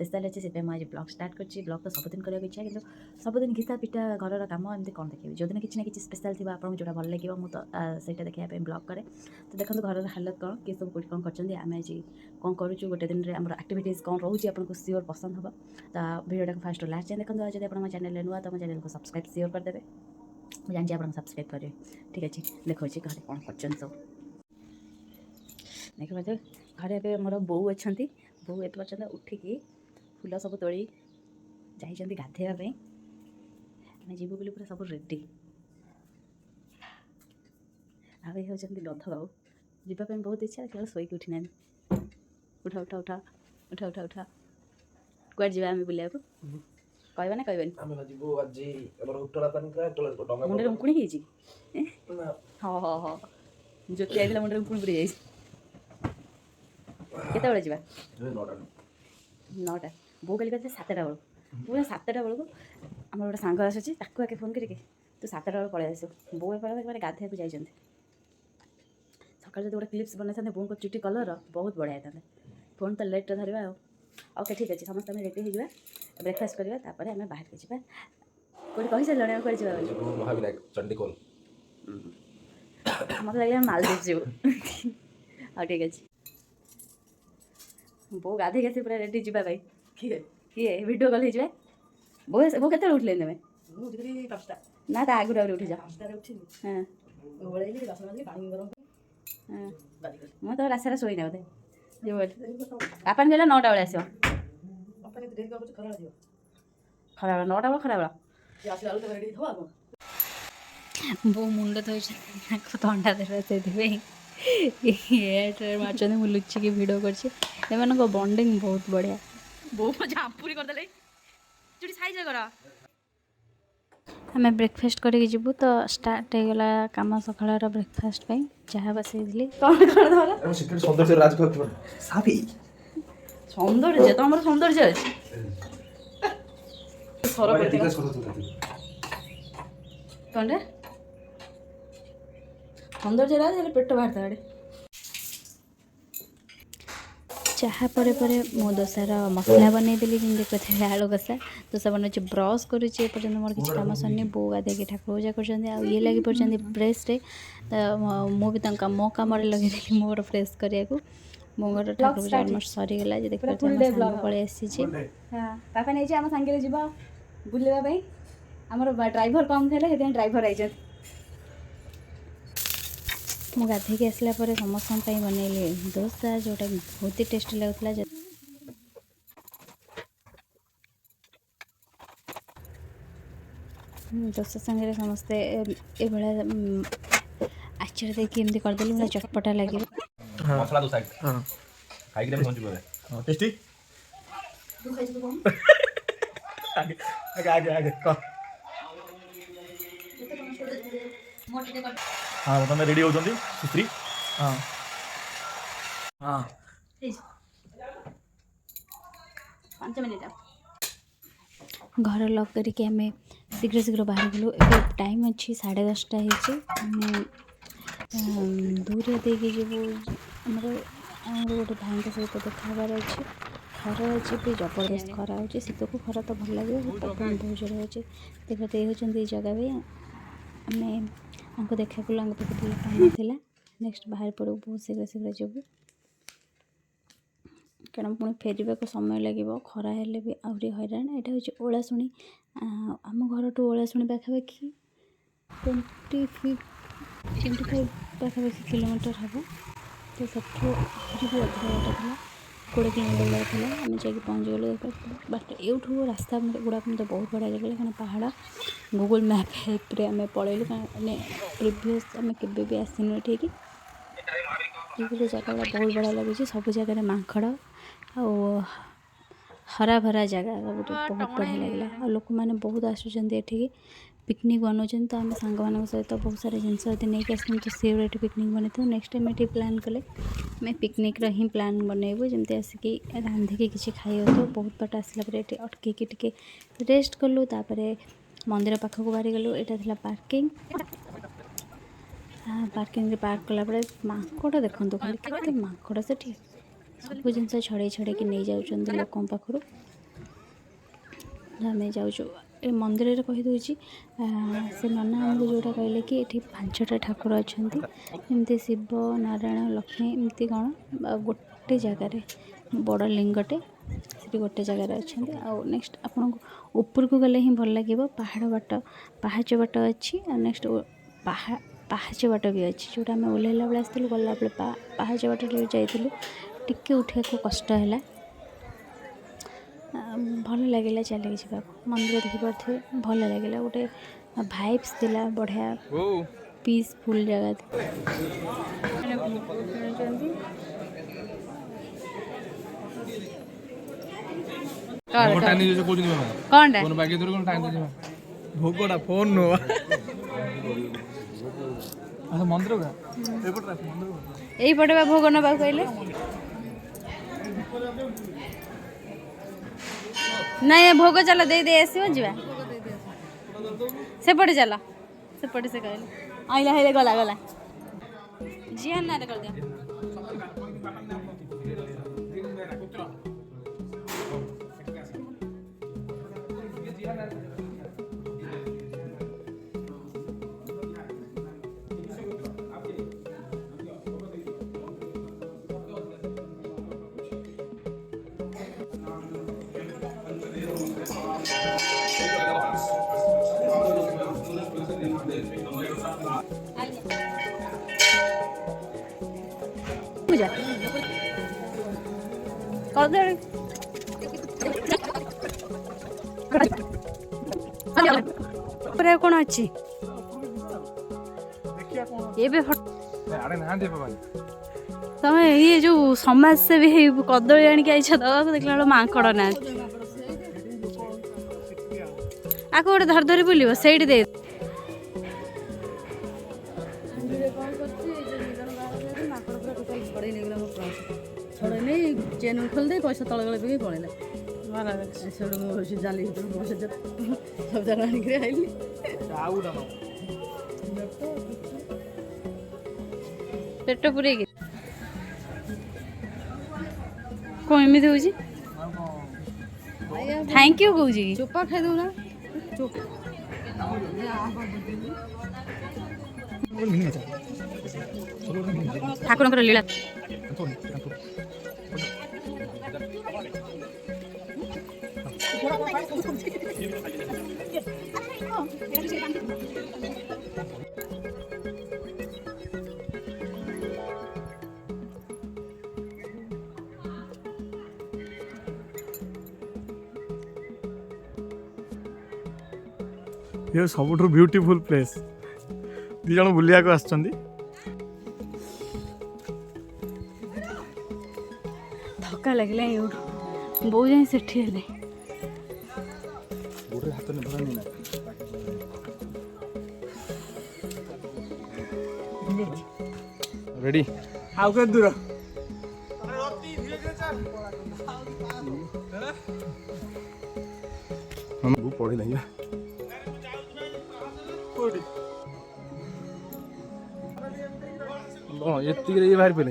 Special अच्छे से मुझे ब्लॉग स्टार्ट कर ब्लॉग तो सबुदिन कराया इच्छा कि सबुदिन घिसा पिटा घर काम एमती कौन देखिए जो दिन किसी ना कि स्पेशल थी आपको जोटा भल लगे मुझे तो देखा ब्लॉग करे तो देखो घर हालत कौन किए सब कौन कर आम आज कौन करूँ गोटे दिन में आम आक्टिविटीज कौन रोचे आपको सियोर पसंद हम तो वीडियो फास्ट लास्ट जाए देखो जब आप चैनल नुआ तो चैनल को सब्सक्राइब सियोर करदे मुझे जानची आप सब्सक्राइब करेंगे ठीक अच्छे देखो घर कौन कर सब देखो घरे ए मोर बो अच्छा बो ए पर्यटन उठिकी फूल सब तोड़ी जाइए गाधेवाई आम जीवु बोली पूरा सब रेडी आगे होती गध बाबू जावाई बहुत इच्छा केवल शोक उठी ना उठा उठा उठा उठा उठा उठा कौन जा आम बुला कहबा ना कहबा मुंडे उकुणी हाँ हाँ हाँ ज्योति आई मुंडे उकुणी पूरी जाइए केत जा 9टा बो कल कहते 7टा बेलू पूरा 7टा बेलू आम गोटे सांग आसूँ आके फोन करके तू 7टा बेलू पलि आस बो मैंने गाधे को जाइए सका जो गोटे क्लिप्स बनई बो को चुटी कलर बहुत बढ़िया था फोन तो लेट धरवा ओके ठीक अच्छे समस्त रेडी हो ब्रेकफास्ट करवा आम बाहर के जावा कौन कही सारे कौन चंडीखोल मत लगे मालदीव जीव हाँ ठीक अच्छे बो गाधे गए पूरा रेडी जावाई किए वीडियो कल हो बो बो के उठले तुम ना आगुरी आगे उठी जा हाँ मुझे तो रास्ता शोना बोधे बापा कहला 9टा बेले आस खरा 9टा बेला खरा बो मुंड धोई थंडा देवे से मार्च मुझे लुचिकी भिड कर बॉन्डिंग बहुत बढ़िया बो झांपुरी करदे चुटी साइज कर आम ब्रेकफास्ट करके जीवु तो स्टार्ट हो गला कम सकाळ ब्रेकफास्ट चाह बसई सौंदर्य तुम सौंदर्य अच्छे कौन सौंदर्य राज पेट बाहर था चाहा परे परे मो दोसार मसला बनईदेली जमी कहते आलू कषा दोसा बन ब्रश करुच्चे पर्यटन मोर किसी कम सरनी बो गाधे ठाकुर पूजा कर ये लगी पड़े प्रेस मुझे मो कम लगे मोर प्रेस करने को मोर ठाकुर पूजा अलमोस्ट सरीगला देखिए पलि आसी पापा नहीं आम सांगे जी बुलवाई आमर ड्राइवर कम थे ड्राइवर आई मु गाधे आसला समस्त बनैली डोसा जोटा बहुत ही टेस्टी लगुला डोसा संगे समस्ते ये आचार देखिए एमती करदेली मतलब चटपटा लगे मसला डोसा खाई के पहुंच गए टेस्टी आगे आगे आगे हाँ बर्तमान रेडी होती सुश्री हाँ हाँ 5 मिनट घर लॉक करके आम शीघ्र शीघ्र बाहर गलु ए टाइम अच्छी 10:30 दूरिया देके जीवु आमर गोटे भाई सहित देखाबार अच्छे खरा अच्छे भी जबरदस्त खरा हो शीत को खरा तो भल लगे पवन बहुत जोर अच्छे देखते होती जगह भी आम हमको देखा पाखे टाइम था नेक्स्ट बाहर पड़ू बहुत शीघ्र शीघ्र जीवु कारण पुणी फेरवा को समय लगे खरा हेल्ले भी आहरी हैरान यहाँ हूँ ओलाशुणी आम घर टू ओलाशुणी पाखापाखि 25 पाखापाखि किलोमीटर हम तो सबठू भी अधिक बाटा था 20 किलोमीटर जाता आम जा पहुँच गलु बट यूँ रास्ता गुड़ाक मतलब बहुत बढ़िया लगे क्या पहाड़ गूगल मैप हेल्प आम पलैलु मैंने प्रिवियस आम के भी आसनु ये जगह बहुत बढ़िया लगे सब जगह माखड़ आ हरा भरा जगह सब बहुत बढ़िया लगे आ लोक मैंने बहुत आसुँच पिकनिक बनाऊँ तो आम सांग मान सहित बहुत सारे जिनस नहीं आसम तो सी ये पिकनिक बनई नेक्स्ट टाइम ये प्लान कले मैं पिकनिक ही प्लान बनईबू जमी आसिक रांधिकी किसी खाई तो बहुत बाट आसला ये अटक टे रेस्ट कलु मंदिर पाखक बाहरी गलु यहाँ पार्किंग पार्किंग पार्क कला माकड़ देखते खाली केते माकड़ से सब जिन छड़े छड़े नहीं जाऊँ लोक पाखर आम जाऊँ ए मंदिर में कहीदे से नना आमको जोटा कहले कि ये 5टा ठाकुर अच्छा एमती शिव नारायण लक्ष्मी एमती कौन गोटे जगार बड़ लिंगटे से गोटे जगार अच्छा नेक्स्ट आपन ऊपर को गले ही भल लगे पहाड़ बाट पाहाच बाट अच्छी नेक्स्ट पाहाच बाट भी अच्छी जोटा आम ओह्लैला बेले आसलु गला बेले पाहाच बाट जाइलु टिके उठा को कष्ट है भल लगे चलिए जा मंदिर देखिपे भल लगे गोटे भाइब्स थिला बढ़िया पीसफुल जगह भोगटा फोन नो मंदिर यही पटे भोग ना कहले नहीं भोग चल दे दे आसो जा सेपटे चल सेपटे से कहले आइला हेले गला गला जियान ना कर दिया पूजा कदली कौन अच्छी तुम ये जो समाज से भी कदली आणिक आईछ दवा देखला बेला मांकड़ ना आको गोटे धर धरी बुल से दे चेन खोल दे पैसा तले गले पे पड़ेगा जाली सब जगह आइली पेट पूरे कौन एमती हो थैंक यू कौच चोपा खाई दो ना ठाकुर लीला ये सब ब्यूटीफुल प्लेस दी जन बुलिया को आछंदी थका लगला बहुत जाए सेठी रेडी आउ के दूर हम वो पढ़ी नहीं ये बाहर पे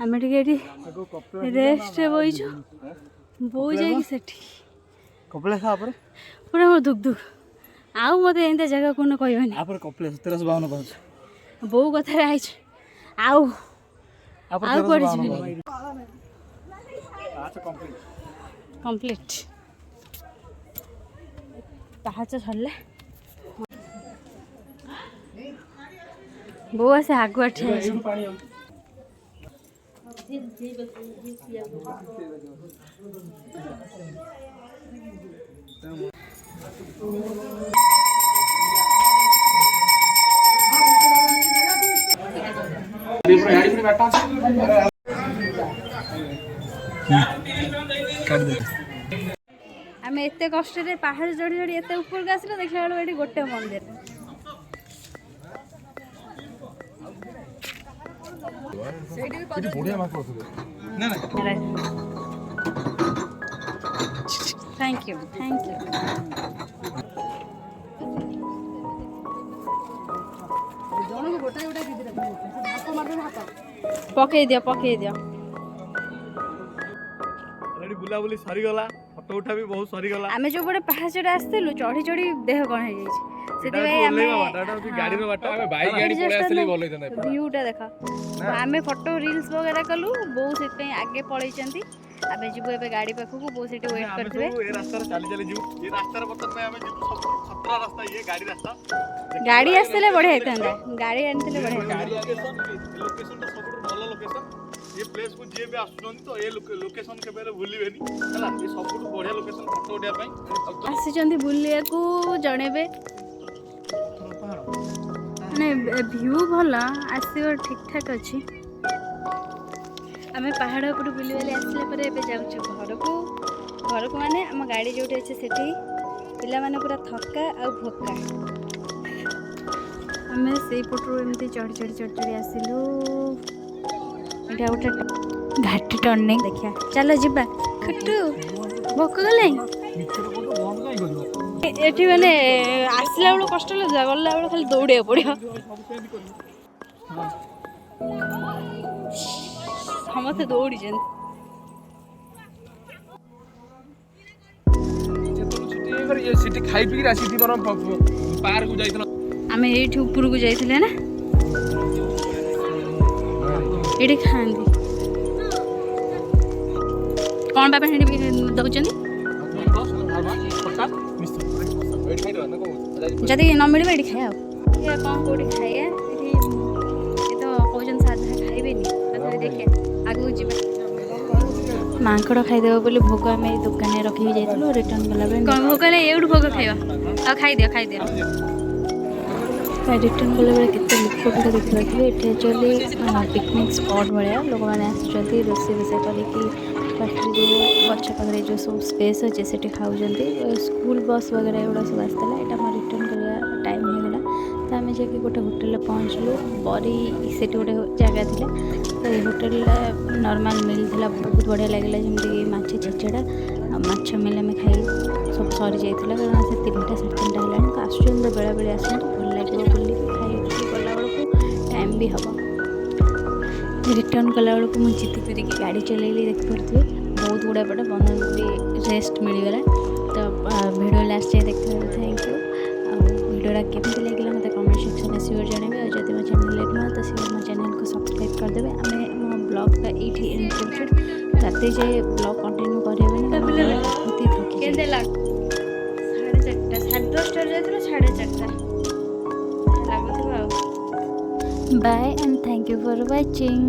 आम रेस्ट बहीचु बो जा कपिलास पूरा मोर दुख दुख आउ मत एंता जगह कौन कहनी कपिलास 1352 पाँच बो कथा आई आउ कंप्लीट पाहाच सरले बो आसे आगुआ ठिया आम एत कष्ट पहाड़ चढ़ी चढ़ी एत ऊपर आसल देखला बेलू ये गोटे मंदिर थैंक यू। पकई दियो ऑलरेडी बुलाबुली सरीगला फोटो उठा भी बहुत सरीगला आमे जो गोटे पहाचटा आसलु चढ़ी चढ़ी देह कौन है जाई सेति आमे गाड़ी रो बाट ଆମେ ବାଇକ୍ ଗାଡ଼ି ପଳେଇ ଆସିଲେ ଭଲ ହେଇଥାନ୍ତା व्यूटा देखा आमे फोटो रील्स वगैरह कलु बो सेति आगे पळैचंती आबे जिबो एबे गाड़ी पाखकु बो सेति वेट करथिबे ए रास्ता रे चाली चाली जीव ये रास्ता रे बतन में हमें जीव सब खतरा रास्ता ये गाड़ी रास्ता गाड़ी आसले बढ़िया हेतंदा गाड़ी आनथिले बढ़िया गाड़ी लोकेशन तो सब भलो लोकेशन ये प्लेस को जे भी आसुन तो ए लोकेशन के बेले भूलिबेनी हला ये सब बढ़िया लोकेशन फोटो उठा पई आसीचंती बुलिया को जणेबे माने व्यू भला आसीबो ठीक ठाक अछि आमे पहाड़ ऊपर बुली वाले आसले पर एबे जाउछु घर को माने हम गाड़ी जोटे अछि सेठी पिला माने पूरा थक्का आ भोका आमे सेई पटरो एमती चढ़ आसिलु एटा उठा घाटी टर्निंग देखिया चलो जिबा खट्टू भोक गले एठी माने आसला बेलो कष्ट लागला गल्ला बेलो खाली दौड़े पड़ियो समस्ते दौड़ी जन ସେଠି ଖାଇ ପିଇକି ଆସିଥିବ ପାର୍କକୁ ଯାଇଥିଲ आमे एठी ऊपर को जाइथिले ना एठी खांदी कौन बाबा हेडी भी दउचंदी जदि न मिलबे एठी खाया ये कौन कोडी खाया एठी ये तो कहजन साधा खाइबेनी तथापि देखे आगु जिबा मांकड़ खाइदेव बोली भोग आम दुकान रखी जाइलु रिटर्न गला बेले भोग ले एउड भोग खाइबा आ खाइ दियो रिटर्न गला बेले केते लोक देखा ये एक्चुअली पिकनिक स्पॉट भाया लोक मैंने आसुँच रोषे रोषे करके पार्टी गच पाखे जो सब स्पेस अच्छे से खाऊँ स्कूल बस वगैरह एगुड़ा सब आसला यहाँ मोर रिटर्न करवा टाइम होगा तो आम जाकि गोटे होटेल पहुँचलु बरी से गोटे जगह थी तो ये होटेल नॉर्मल मिल था बहुत बढ़िया लगे जमीक माछ छेचड़ा माछ मिल आम खाई सब सरी जाइए कारण से 3टा 3:30 है तो आसुँच बेला बेले आसतु भल लगे बुल खाई गला बेलू टाइम भी हम रिटर्न कला बेलू मुझे जिद करके गाड़ी चलैली देखिपे बहुत गुड़ा पटे 15 मिनट रेस्ट मिलगला तो भिडियो लास्ट जाए देखते थैंक यू भिडियोटा केमती लगे मतलब कमेंट सेक्शन में सियोर जानवे और जब मो चैनल नुआ तो सियोर मो चैनल को सब्सक्राइब करदे आम मो ब्लॉगटा ये एंड कर राति जाए ब्लॉग कंटिन्यू करें थकी 4:30 लगुवा bye and thank you for watching.